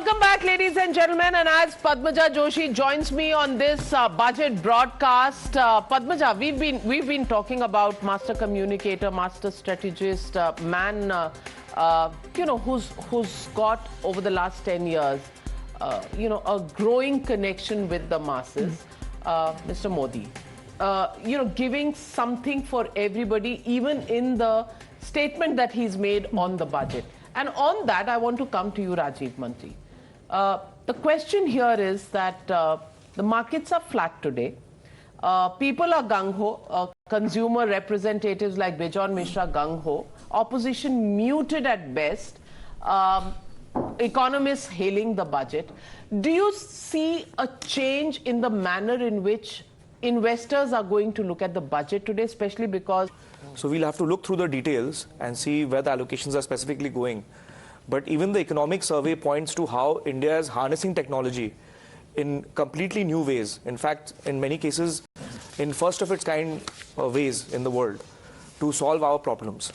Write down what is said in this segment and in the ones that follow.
Welcome back, ladies and gentlemen. And as Padmaja Joshi joins me on this budget broadcast, Padmaja, we've been talking about master communicator, master strategist, man, who's got over the last 10 years, a growing connection with the masses, Mr. Modi. Giving something for everybody, even in the statement that he's made on the budget. And on that, I want to come to you, Rajiv Mantri. The question here is that the markets are flat today. People are gung-ho. Consumer representatives like Bijon Mishra gung-ho. Opposition muted at best. Economists hailing the budget. Do you see a change in the manner in which investors are going to look at the budget today, especially because... So we'll have to look through the details and see where the allocations are specifically going. But even the economic survey points to how India is harnessing technology in completely new ways. In fact, in many cases, in first of its kind ways in the world to solve our problems.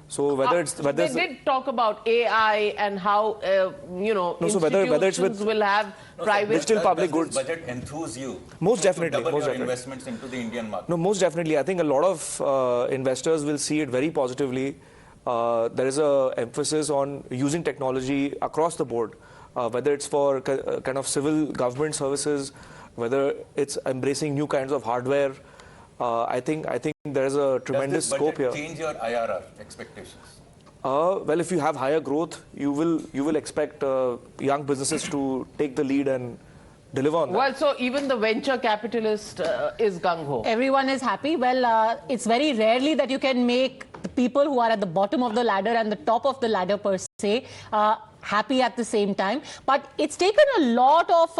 So whether they did talk about AI and how institutions will have private digital public goods. Does this budget enthuse you? Most definitely. Double your investments into the Indian market. No, most definitely. I think a lot of investors will see it very positively. There is a emphasis on using technology across the board, whether it's for kind of civil government services, whether it's embracing new kinds of hardware. I think there's a tremendous scope here. Does this budget change your IRR expectations? Well, if you have higher growth, you will expect young businesses to take the lead and deliver on that. Well, so even the venture capitalist is gung-ho. Everyone is happy. Well, it's very rarely that you can make the people who are at the bottom of the ladder and the top of the ladder per se happy at the same time. But it's taken a lot of,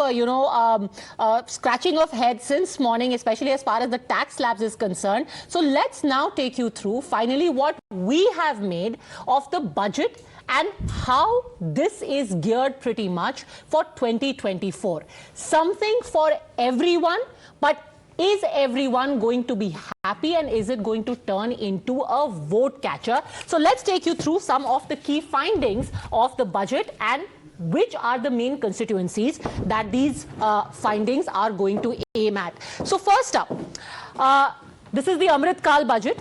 scratching of heads since morning, especially as far as the tax slabs is concerned. So let's now take you through finally what we have made of the budget and how this is geared pretty much for 2024. Something for everyone, but is everyone going to be happy, and is it going to turn into a vote catcher? So let's take you through some of the key findings of the budget and which are the main constituencies that these findings are going to aim at. So first up, this is the Amrit Kal budget.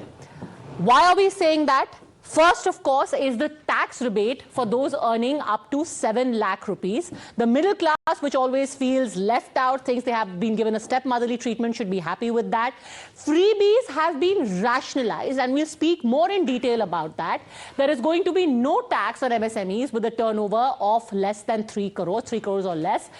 Why are we saying that? First, of course, is the tax rebate for those earning up to 7 lakh rupees. The middle class, which always feels left out, thinks they have been given a stepmotherly treatment, should be happy with that. Freebies have been rationalized, and we'll speak more in detail about that. There is going to be no tax on MSMEs with a turnover of less than 3 crores or less.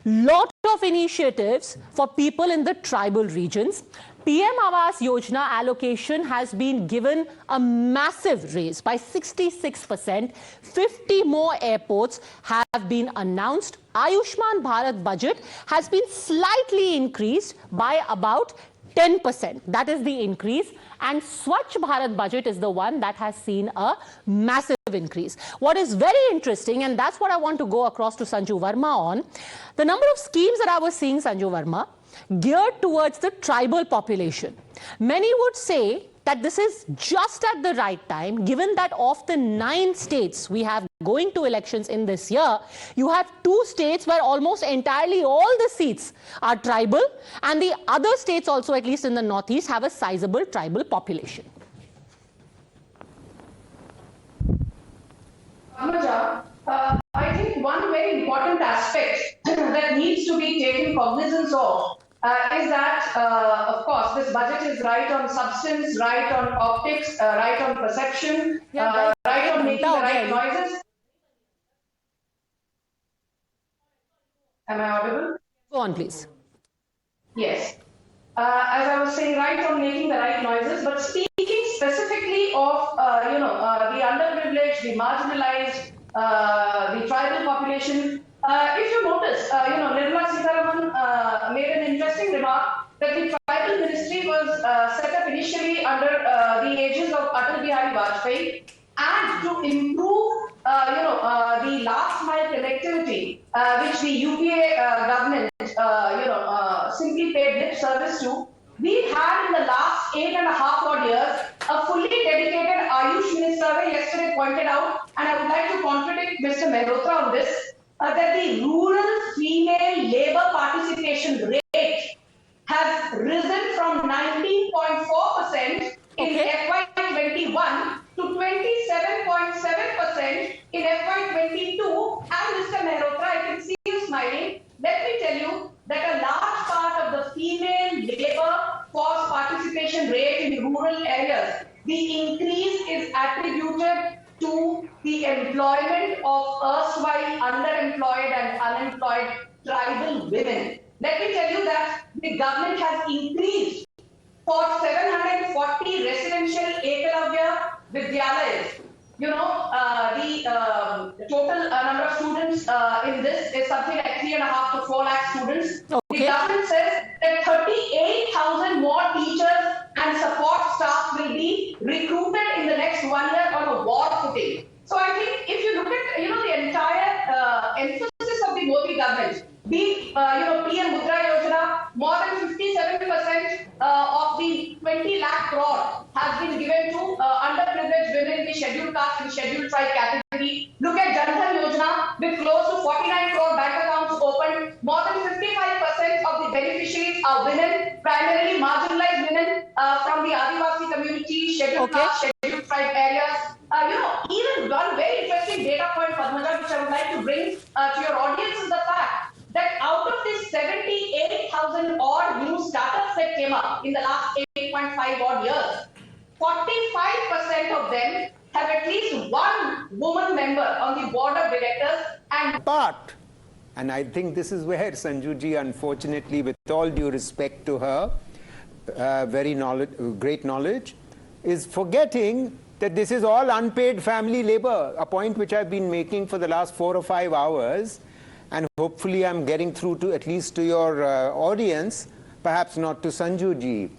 Lot of initiatives for people in the tribal regions. PM Awas Yojana allocation has been given a massive raise by 66%. 50 more airports have been announced. Ayushman Bharat budget has been slightly increased by about 10%. That is the increase. And Swachh Bharat budget is the one that has seen a massive increase. What is very interesting, and that's what I want to go across to Sanju Verma on, the number of schemes that I was seeing, Sanju Verma, geared towards the tribal population. Many would say that this is just at the right time, given that of the 9 states we have going to elections in this year, you have 2 states where almost entirely all the seats are tribal, and the other states also, at least in the northeast, have a sizable tribal population. I think one very important aspect that needs to be taken cognizance of is that, of course, this budget is right on substance, right on optics, right on perception, right on making the right noises. Am I audible? Go on, please. Yes. As I was saying, right on making the right noises, but speaking specifically of, the underprivileged, the marginalized, the tribal population. If you notice, Nirmala Sitharaman made an interesting remark that the tribal ministry was set up initially under the aegis of Atal Bihari Vajpayee, and to improve, the last mile connectivity, which the UPA government, simply paid lip service to. We had in the last 8.5 odd years a fully dedicated Ayush Minister yesterday pointed out, and I would like to contradict Mr. Mehrotra on this, that the rural female labor participation rate has risen from 19.4% in FY21 to 27.7% in FY22. And Mr. Mehrotra, I can see you smiling. Let me tell you that a large part of the female labor force participation rate in rural areas, the increase is attributed to the employment of erstwhile underemployed and unemployed tribal women. Let me tell you that the government has increased for 740 residential Ekalavya Vidyalayas. You know, the total number of students in this is something like 3.5 to 4 lakh students. The government says that 38,000 more teachers and support staff will be recruited in the next 1 year on a war footing. So I think if you look at, the entire emphasis of the Modi government, be PM Mudra Yojana, more than 57% of the 20 lakh crore has been given to underprivileged women in the scheduled caste and scheduled tribe category. Look at Jan Dhan Yojana with close to 49 crore bank accounts opened. More than 55% of the beneficiaries are women, primarily marginalized women from the Adivasi community, scheduled caste, scheduled tribe areas. Even one very interesting data point, Padmaja, which I would like to bring to your audience is the fact that out of these 78,000 odd new startups that came up in the last 8.5 odd years, 45% of them have at least one woman member on the board of directors. And I think this is where Sanjuji, unfortunately, with all due respect to her, great knowledge, is forgetting that this is all unpaid family labor, a point which I've been making for the last 4 or 5 hours. And hopefully I'm getting through to at least to your audience, perhaps not to Sanjuji.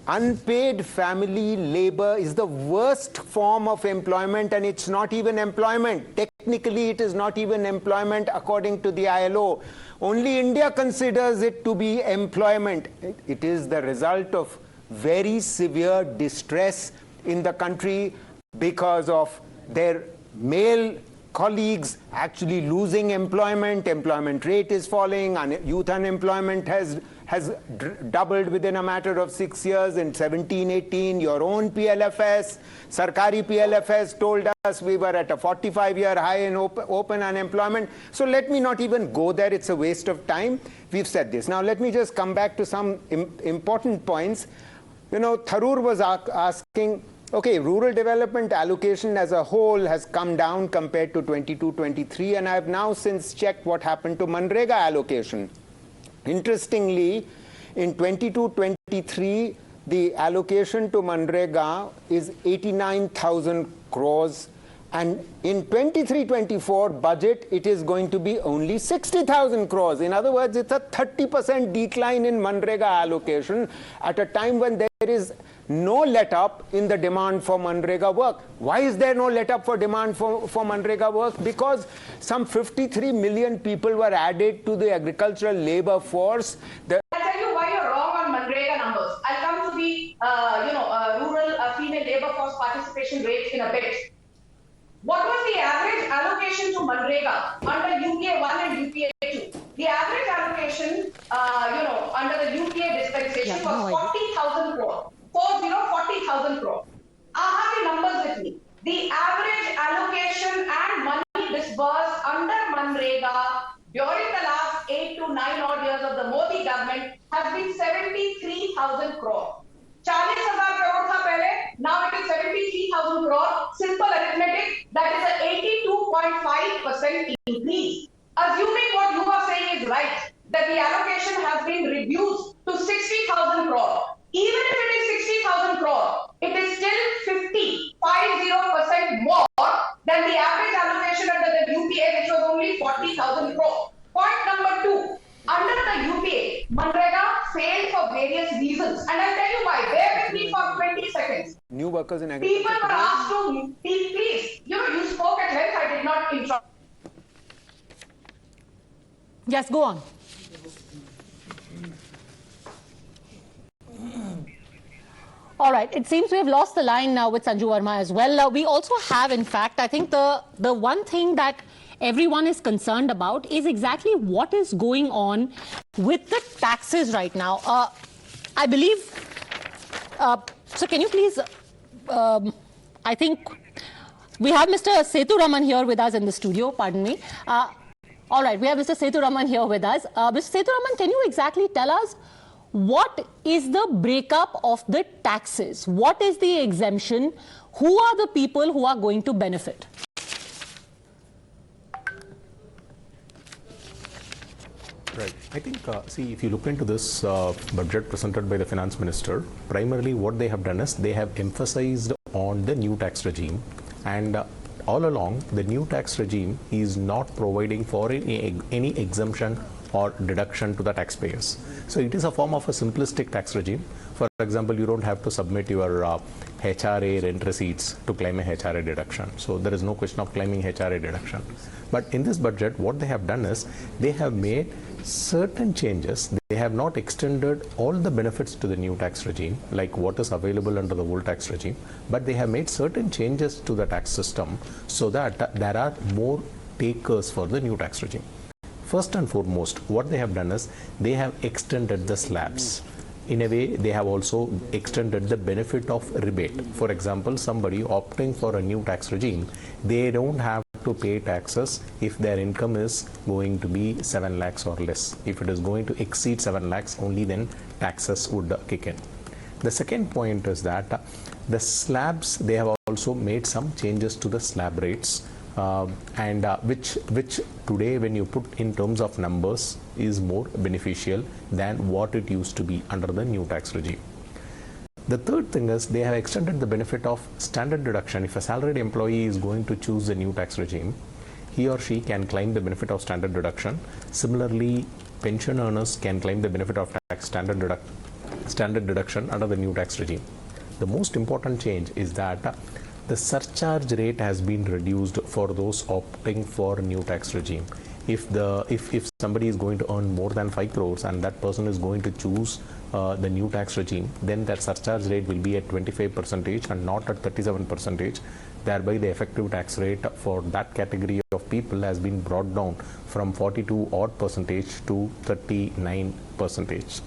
Unpaid family labor is the worst form of employment, and it's not even employment. Technically, it is not even employment according to the ILO. Only India considers it to be employment. It is the result of very severe distress in the country because of their male colleagues actually losing employment. Employment rate is falling, and youth unemployment has doubled within a matter of 6 years. In 17-18, your own PLFS, Sarkari PLFS told us we were at a 45-year high in open unemployment. So let me not even go there. It's a waste of time. We've said this. Now let me just come back to some important points. Tharoor was asking, okay, rural development allocation as a whole has come down compared to 22-23, and I've now since checked what happened to Manrega allocation. Interestingly, in 22-23, the allocation to Manrega is 89,000 crores, and in 23-24 budget, it is going to be only 60,000 crores. In other words, it's a 30% decline in Manrega allocation at a time when there is no let-up in the demand for Manrega work. Why is there no let-up for demand for Manrega work? Because some 53 million people were added to the agricultural labor force. I'll tell you why you're wrong on Manrega numbers. I'll come to the rural female labor force participation rates in a bit. What was the average allocation to Manrega under UPA 1 and UPA 2? The average allocation, under the UPA dispensation was 40,000 crore. 40,000 crore. I have the numbers with me. The average allocation and money disbursed under Manrega during the last 8 to 9 odd years of the Modi government has been 73,000 crore. 40,000 crore tha pehle, now it is 73,000 crore. Simple arithmetic, that is an 82.5% increase. Assuming what you are saying is right, that the allocation has been reduced to 60,000 crore. Even if it is 60,000 crore, it is still 50% more than the average allocation under the UPA, which was only 40,000 crore. Point number 2, under the UPA, Manrega failed for various reasons. And I'll tell you why. Bear with me for 20 seconds. New workers in agriculture. People were asked to, please, you spoke at length, I did not interrupt. Yes, go on. All right. It seems we have lost the line now with Sanju Verma as well. We also have, in fact, I think the one thing that everyone is concerned about is exactly what is going on with the taxes right now. I believe, so can you please, I think we have Mr. Sethuraman here with us in the studio, pardon me. All right, we have Mr. Sethuraman here with us. Mr. Sethuraman, can you exactly tell us what is the breakup of the taxes? What is the exemption? Who are the people who are going to benefit? Right. I think, see, if you look into this budget presented by the finance minister, primarily what they have done is they have emphasized on the new tax regime, and all along the new tax regime is not providing for any exemption or deduction to the taxpayers. So it is a form of a simplistic tax regime. For example, you don't have to submit your HRA rent receipts to claim a HRA deduction. So there is no question of claiming HRA deduction. But in this budget, what they have done is they have made certain changes. They have not extended all the benefits to the new tax regime, like what is available under the old tax regime, but they have made certain changes to the tax system so that there are more takers for the new tax regime. First and foremost, what they have done is they have extended the slabs. In a way, they have also extended the benefit of rebate. For example, somebody opting for a new tax regime, they don't have to pay taxes if their income is going to be 7 lakhs or less. If it is going to exceed 7 lakhs, only then taxes would kick in. The second point is that the slabs, they have also made some changes to the slab rates, which today, when you put in terms of numbers, is more beneficial than what it used to be under the new tax regime. The third thing is they have extended the benefit of standard deduction. If a salaried employee is going to choose the new tax regime, he or she can claim the benefit of standard deduction. Similarly, pension earners can claim the benefit of standard deduction under the new tax regime. The most important change is that the surcharge rate has been reduced for those opting for new tax regime. If somebody is going to earn more than 5 crores and that person is going to choose the new tax regime, then that surcharge rate will be at 25% and not at 37%. Thereby, the effective tax rate for that category of people has been brought down from 42% to 39%.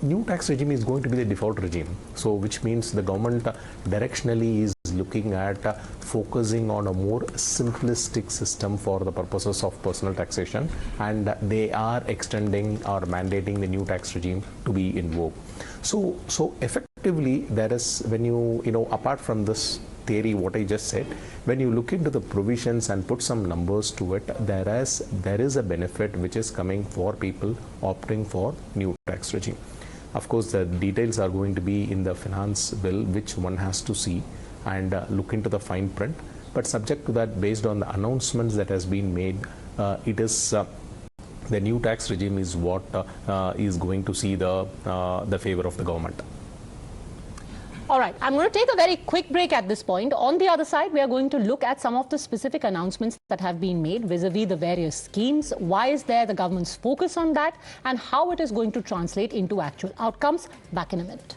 New tax regime is going to be the default regime, so which means the government directionally is looking at focusing on a more simplistic system for the purposes of personal taxation, and they are extending or mandating the new tax regime to be in vogue. So effectively, there is, when you apart from this theory, what I just said, when you look into the provisions and put some numbers to it, there is a benefit which is coming for people opting for new tax regime. Of course, the details are going to be in the finance bill, which one has to see and look into the fine print. But subject to that, based on the announcements that has been made, it is the new tax regime is what is going to see the favor of the government. All right, I'm going to take a very quick break at this point. On the other side, we are going to look at some of the specific announcements that have been made vis-a-vis the various schemes. Why is there the government's focus on that, and how it is going to translate into actual outcomes? Back in a minute.